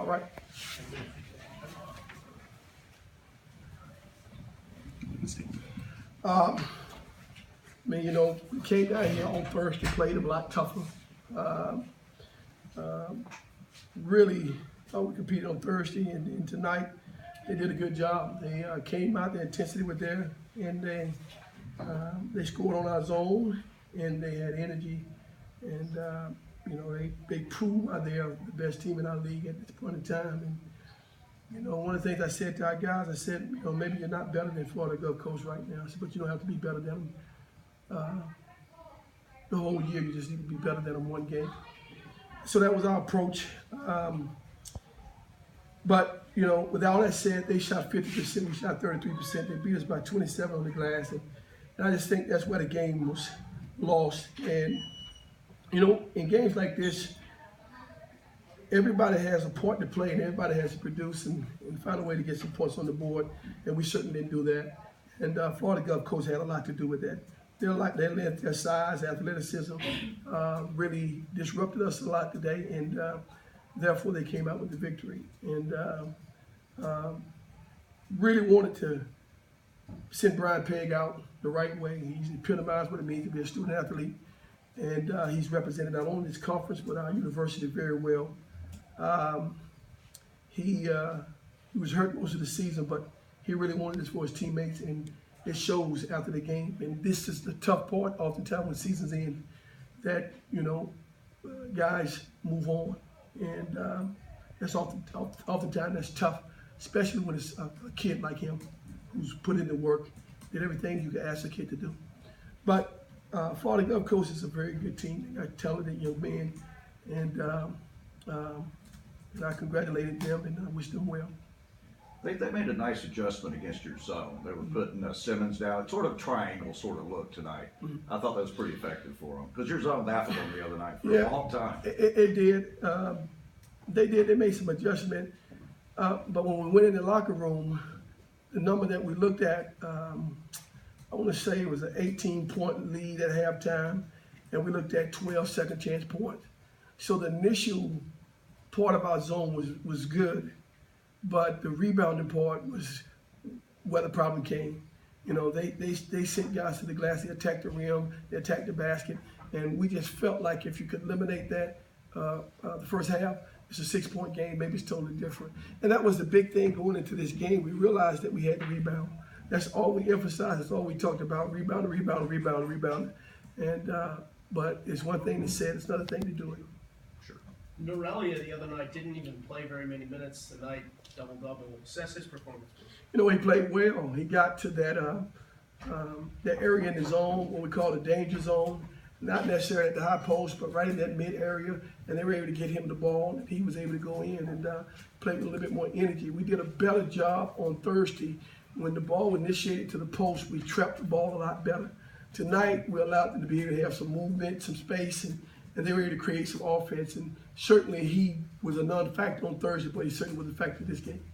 All right. Man, you know, we came down here on Thursday, played a lot tougher. Really thought we competed on Thursday, and tonight they did a good job. They came out, their intensity was there, and they scored on our zone, and they had energy, and you know, they proved they're the best team in our league at this point in time. And you know, one of the things I said to our guys, I said, you know, maybe you're not better than Florida Gulf Coast right now. I said, but you don't have to be better than them the whole year. You just need to be better than them one game. So that was our approach. But you know, with all that said, they shot 50%, we shot 33%. They beat us by 27 on the glass, and I just think that's where the game was lost. And you know, in games like this, everybody has a part to play, and everybody has to produce and find a way to get some points on the board. And we certainly didn't do that. And Florida Gulf Coast had a lot to do with that. Their size, athleticism, really disrupted us a lot today, and therefore they came out with the victory. And really wanted to send Brian Pegg out the right way. He's epitomized what it means to be a student athlete, and he's represented not only this conference but our university very well. He was hurt most of the season, but he really wanted this for his teammates, and it shows after the game. And this is the tough part oftentimes when seasons end, that, you know, guys move on. And that's oftentimes that's tough, especially when it's a kid like him who's put in the work, did everything you could ask a kid to do. But Florida Gulf Coast is a very good team. They got talented young men, and I congratulated them and I wish them well. They made a nice adjustment against your zone. They were putting Simmons down, sort of triangle sort of look tonight. I thought that was pretty effective for them, because your zone baffled them the other night for a long time. It did. They made some adjustment, but when we went in the locker room, the number that we looked at, I want to say it was an 18-point lead at halftime, and we looked at 12 second chance points. So the initial part of our zone was good, but the rebounding part was where the problem came. You know, they sent guys to the glass, they attacked the rim, they attacked the basket, and we just felt like if you could eliminate that the first half, it's a 6-point game, maybe it's totally different. And that was the big thing going into this game. We realized that we had to rebound. That's all we emphasized, that's all we talked about, rebound. And but it's one thing to say it, it's another thing to do it. Sure. Norelia the other night didn't even play very many minutes tonight, double-double. Assess his performance. You know, he played well. He got to that area in the zone, what we call the danger zone, not necessarily at the high post, but right in that mid area, and they were able to get him the ball, and he was able to go in and play with a little bit more energy. We did a better job on Thursday. When the ball was initiated to the post, we trapped the ball a lot better. Tonight, we allowed them to be able to have some movement, some space, and they were able to create some offense. And certainly he was a non-factor on Thursday, but he certainly was a factor in this game.